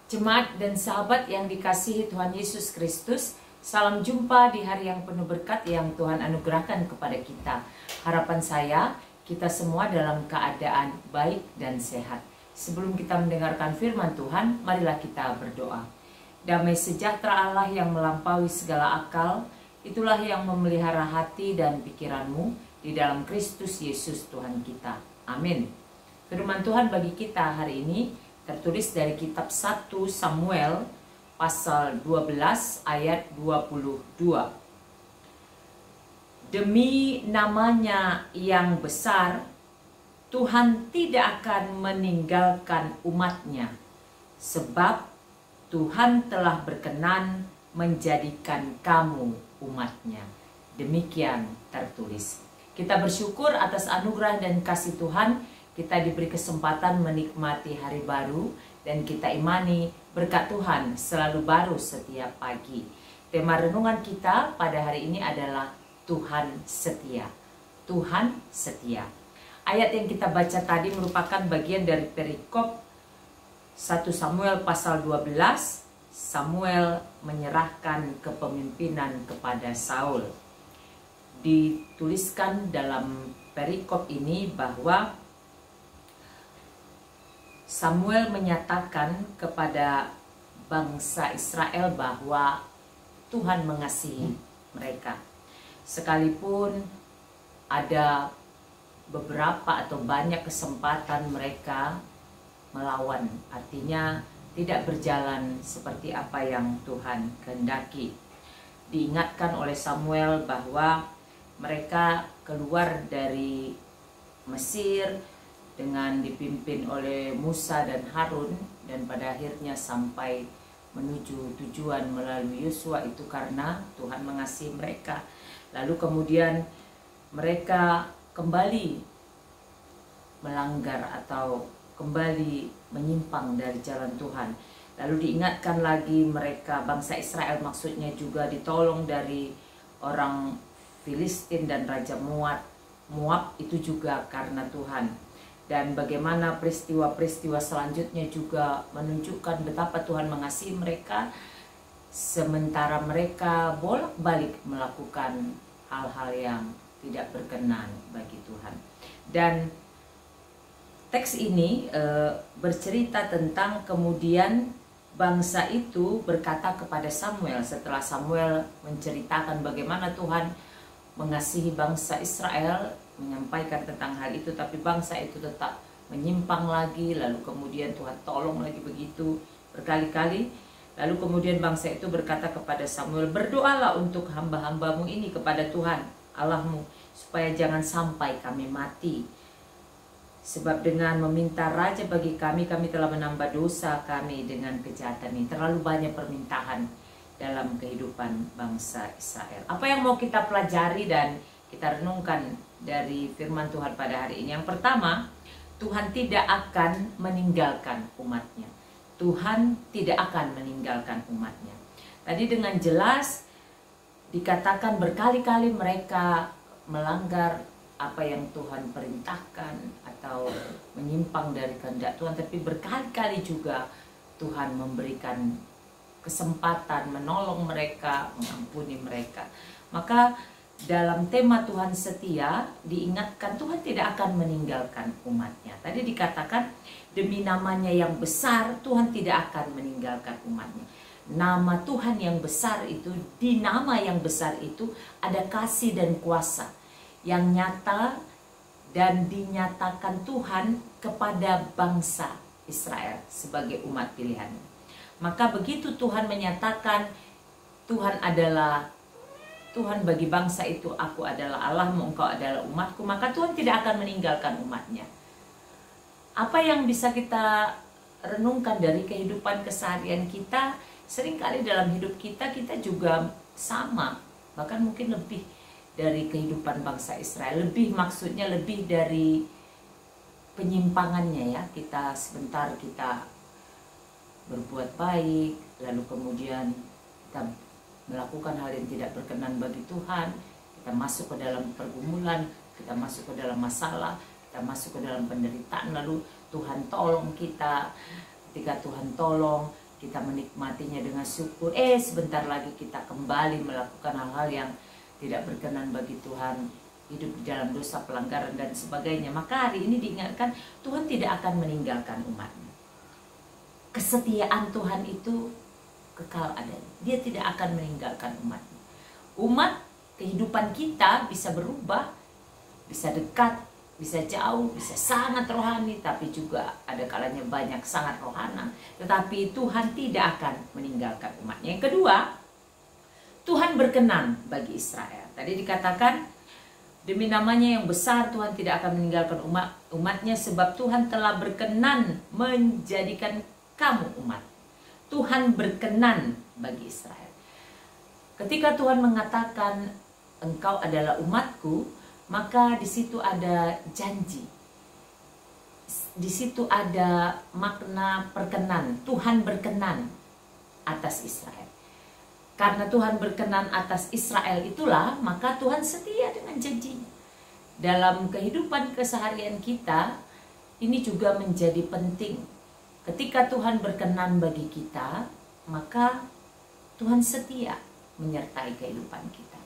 Jemaat dan sahabat yang dikasihi Tuhan Yesus Kristus, salam jumpa di hari yang penuh berkat yang Tuhan anugerahkan kepada kita. Harapan saya, kita semua dalam keadaan baik dan sehat. Sebelum kita mendengarkan firman Tuhan, marilah kita berdoa. Damai sejahtera Allah yang melampaui segala akal, itulah yang memelihara hati dan pikiranmu di dalam Kristus Yesus Tuhan kita. Amin. Firman Tuhan bagi kita hari ini tertulis dari kitab 1 Samuel pasal 12 ayat 22. Demi namanya yang besar, Tuhan tidak akan meninggalkan umatnya, sebab Tuhan telah berkenan menjadikan kamu umatnya. Demikian tertulis. Kita bersyukur atas anugerah dan kasih Tuhan. Kita diberi kesempatan menikmati hari baru dan kita imani berkat Tuhan selalu baru setiap pagi. Tema renungan kita pada hari ini adalah Tuhan setia. Tuhan setia. Ayat yang kita baca tadi merupakan bagian dari perikop 1 Samuel pasal 12. Samuel menyerahkan kepemimpinan kepada Saul. Dituliskan dalam perikop ini bahwa Samuel menyatakan kepada bangsa Israel bahwa Tuhan mengasihi mereka. Sekalipun ada beberapa atau banyak kesempatan mereka melawan, artinya tidak berjalan seperti apa yang Tuhan kehendaki. Diingatkan oleh Samuel bahwa mereka keluar dari Mesir dengan dipimpin oleh Musa dan Harun, dan pada akhirnya sampai menuju tujuan melalui Yosua itu karena Tuhan mengasihi mereka. Lalu kemudian mereka kembali melanggar atau kembali menyimpang dari jalan Tuhan. Lalu diingatkan lagi mereka, bangsa Israel maksudnya, juga ditolong dari orang Filistin dan Raja Moab itu juga karena Tuhan. Dan bagaimana peristiwa-peristiwa selanjutnya juga menunjukkan betapa Tuhan mengasihi mereka, sementara mereka bolak-balik melakukan hal-hal yang tidak berkenan bagi Tuhan. Dan teks ini bercerita tentang kemudian bangsa itu berkata kepada Samuel, setelah Samuel menceritakan bagaimana Tuhan mengasihi bangsa Israel, menyampaikan tentang hal itu, tapi bangsa itu tetap menyimpang lagi. Lalu kemudian Tuhan tolong lagi begitu berkali-kali. Lalu kemudian bangsa itu berkata kepada Samuel, berdoalah untuk hamba-hambamu ini kepada Tuhan Allahmu, supaya jangan sampai kami mati. Sebab dengan meminta raja bagi kami, kami telah menambah dosa kami dengan kejahatan ini. Terlalu banyak permintaan dalam kehidupan bangsa Israel. Apa yang mau kita pelajari dan kita renungkan dari firman Tuhan pada hari ini? Yang pertama, Tuhan tidak akan meninggalkan umatnya. Tuhan tidak akan meninggalkan umatnya. Tadi dengan jelas dikatakan berkali-kali mereka melanggar apa yang Tuhan perintahkan atau menyimpang dari kehendak Tuhan, tapi berkali-kali juga Tuhan memberikan kesempatan menolong mereka, mengampuni mereka. Maka dalam tema Tuhan setia diingatkan Tuhan tidak akan meninggalkan umatnya. Tadi dikatakan demi namanya yang besar Tuhan tidak akan meninggalkan umatnya. Nama Tuhan yang besar itu, di nama yang besar itu ada kasih dan kuasa yang nyata dan dinyatakan Tuhan kepada bangsa Israel sebagai umat pilihannya. Maka begitu Tuhan menyatakan Tuhan adalah Tuhan bagi bangsa itu, aku adalah Allahmu, engkau adalah umatku, maka Tuhan tidak akan meninggalkan umatnya. Apa yang bisa kita renungkan dari kehidupan keseharian kita? Seringkali dalam hidup kita juga sama, bahkan mungkin lebih dari kehidupan bangsa Israel. Lebih maksudnya lebih dari penyimpangannya ya. Kita sebentar kita berbuat baik, lalu kemudian kita melakukan hal yang tidak berkenan bagi Tuhan, kita masuk ke dalam pergumulan, kita masuk ke dalam masalah, kita masuk ke dalam penderitaan, lalu Tuhan tolong kita. Ketika Tuhan tolong, kita menikmatinya dengan syukur, sebentar lagi kita kembali melakukan hal-hal yang tidak berkenan bagi Tuhan, hidup di dalam dosa, pelanggaran dan sebagainya. Maka hari ini diingatkan, Tuhan tidak akan meninggalkan umatnya. Kesetiaan Tuhan itu kekal adanya. Dia tidak akan meninggalkan umatnya. Umat, kehidupan kita bisa berubah, bisa dekat, bisa jauh, bisa sangat rohani, tapi juga ada kalanya banyak sangat rohana. Tetapi Tuhan tidak akan meninggalkan umatnya. Yang kedua, Tuhan berkenan bagi Israel. Tadi dikatakan, demi namanya yang besar Tuhan tidak akan meninggalkan umatnya, sebab Tuhan telah berkenan menjadikan kamu umat. Tuhan berkenan bagi Israel. Ketika Tuhan mengatakan engkau adalah umatku, maka di situ ada janji. Di situ ada makna perkenan. Tuhan berkenan atas Israel. Karena Tuhan berkenan atas Israel itulah, maka Tuhan setia dengan janjinya. Dalam kehidupan keseharian kita, ini juga menjadi penting. Ketika Tuhan berkenan bagi kita, maka Tuhan setia menyertai kehidupan kita.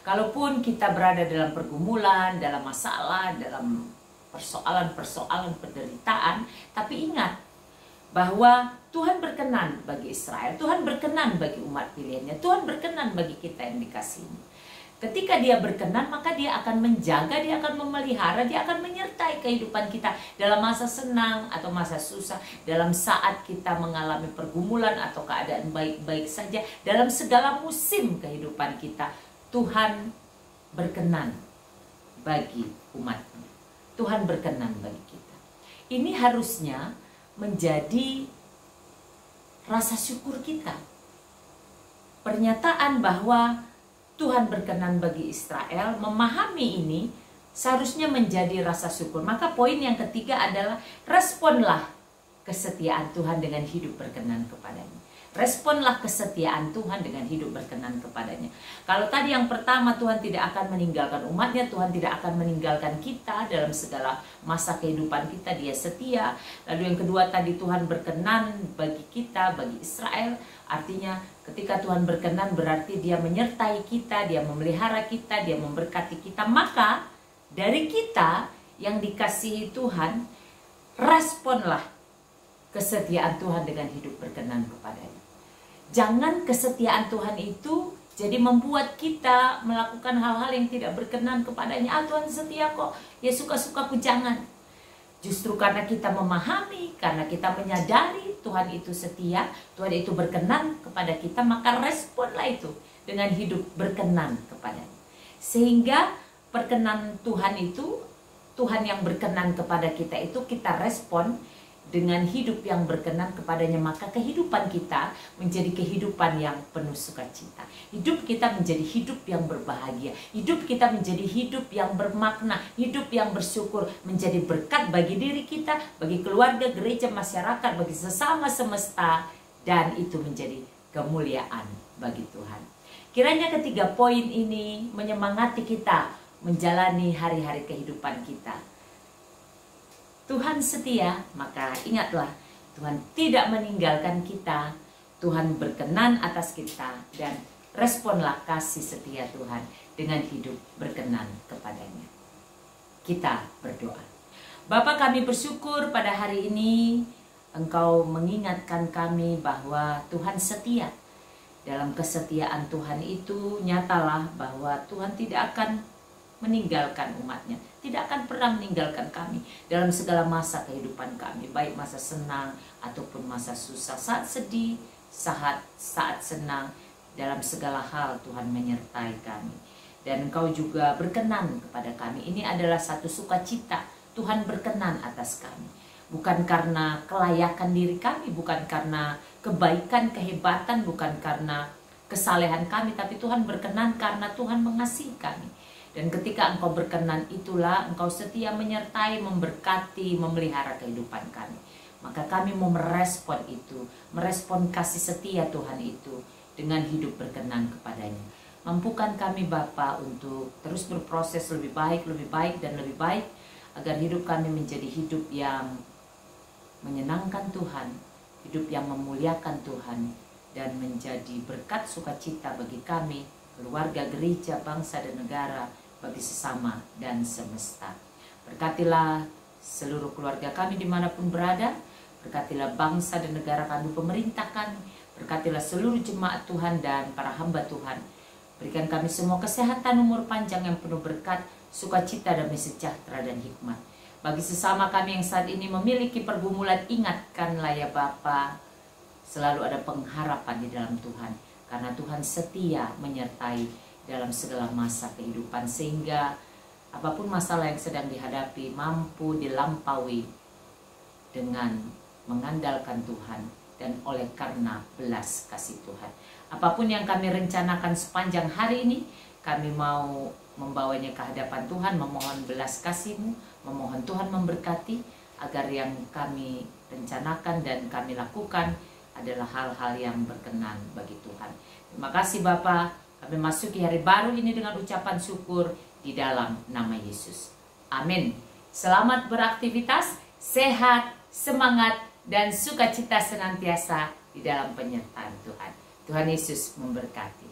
Kalaupun kita berada dalam pergumulan, dalam masalah, dalam persoalan-persoalan penderitaan, tapi ingat bahwa Tuhan berkenan bagi Israel, Tuhan berkenan bagi umat pilihannya, Tuhan berkenan bagi kita yang dikasihi. Ketika dia berkenan, maka dia akan menjaga, dia akan memelihara, dia akan menyertai kehidupan kita dalam masa senang atau masa susah, dalam saat kita mengalami pergumulan atau keadaan baik-baik saja, dalam segala musim kehidupan kita. Tuhan berkenan bagi umatnya. Tuhan berkenan bagi kita. Ini harusnya menjadi rasa syukur kita. Pernyataan bahwa Tuhan berkenan bagi Israel, memahami ini seharusnya menjadi rasa syukur. Maka poin yang ketiga adalah responlah kesetiaan Tuhan dengan hidup berkenan kepadanya. Responlah kesetiaan Tuhan dengan hidup berkenan kepadanya. Kalau tadi yang pertama, Tuhan tidak akan meninggalkan umatnya, Tuhan tidak akan meninggalkan kita dalam segala masa kehidupan kita, dia setia. Lalu yang kedua tadi, Tuhan berkenan bagi kita, bagi Israel. Artinya ketika Tuhan berkenan berarti dia menyertai kita, dia memelihara kita, dia memberkati kita. Maka dari kita yang dikasihi Tuhan, responlah kesetiaan Tuhan dengan hidup berkenan kepadanya. Jangan kesetiaan Tuhan itu jadi membuat kita melakukan hal-hal yang tidak berkenan kepadanya. Tuhan setia kok, ya suka-sukaku, jangan. Justru karena kita memahami, karena kita menyadari Tuhan itu setia, Tuhan itu berkenan kepada kita, maka responlah itu dengan hidup berkenan kepadanya. Sehingga perkenan Tuhan itu, Tuhan yang berkenan kepada kita itu, kita respon dengan hidup yang berkenan kepadanya, maka kehidupan kita menjadi kehidupan yang penuh sukacita. Hidup kita menjadi hidup yang berbahagia. Hidup kita menjadi hidup yang bermakna, hidup yang bersyukur, menjadi berkat bagi diri kita, bagi keluarga, gereja, masyarakat, bagi sesama semesta, dan itu menjadi kemuliaan bagi Tuhan. Kiranya ketiga poin ini menyemangati kita menjalani hari-hari kehidupan kita. Tuhan setia, maka ingatlah, Tuhan tidak meninggalkan kita, Tuhan berkenan atas kita, dan responlah kasih setia Tuhan dengan hidup berkenan kepadanya. Kita berdoa. Bapa, kami bersyukur pada hari ini Engkau mengingatkan kami bahwa Tuhan setia. Dalam kesetiaan Tuhan itu nyatalah bahwa Tuhan tidak akan meninggalkan umatnya, tidak akan pernah meninggalkan kami dalam segala masa kehidupan kami, baik masa senang ataupun masa susah, saat sedih, saat senang, dalam segala hal Tuhan menyertai kami. Dan Engkau juga berkenan kepada kami. Ini adalah satu sukacita, Tuhan berkenan atas kami. Bukan karena kelayakan diri kami, bukan karena kebaikan, kehebatan, bukan karena kesalehan kami, tapi Tuhan berkenan karena Tuhan mengasihi kami. Dan ketika Engkau berkenan itulah Engkau setia menyertai, memberkati, memelihara kehidupan kami. Maka kami mau merespon itu, merespon kasih setia Tuhan itu dengan hidup berkenan kepadanya. Mampukan kami Bapa untuk terus berproses lebih baik dan lebih baik, agar hidup kami menjadi hidup yang menyenangkan Tuhan, hidup yang memuliakan Tuhan, dan menjadi berkat sukacita bagi kami, keluarga, gereja, bangsa dan negara, bagi sesama dan semesta. Berkatilah seluruh keluarga kami dimanapun berada, berkatilah bangsa dan negara kami, pemerintah kami, berkatilah seluruh jemaat Tuhan dan para hamba Tuhan. Berikan kami semua kesehatan, umur panjang yang penuh berkat, sukacita, damai sejahtera dan hikmat. Bagi sesama kami yang saat ini memiliki pergumulan, ingatkanlah ya Bapa, selalu ada pengharapan di dalam Tuhan, karena Tuhan setia menyertai dalam segala masa kehidupan, sehingga apapun masalah yang sedang dihadapi mampu dilampaui dengan mengandalkan Tuhan dan oleh karena belas kasih Tuhan. Apapun yang kami rencanakan sepanjang hari ini, kami mau membawanya ke hadapan Tuhan, memohon belas kasih-Mu, memohon Tuhan memberkati, agar yang kami rencanakan dan kami lakukan adalah hal-hal yang berkenan bagi Tuhan. Terima kasih Bapa, kami masuki hari baru ini dengan ucapan syukur di dalam nama Yesus. Amin. Selamat beraktivitas, sehat, semangat, dan sukacita senantiasa di dalam penyertaan Tuhan. Tuhan Yesus memberkati.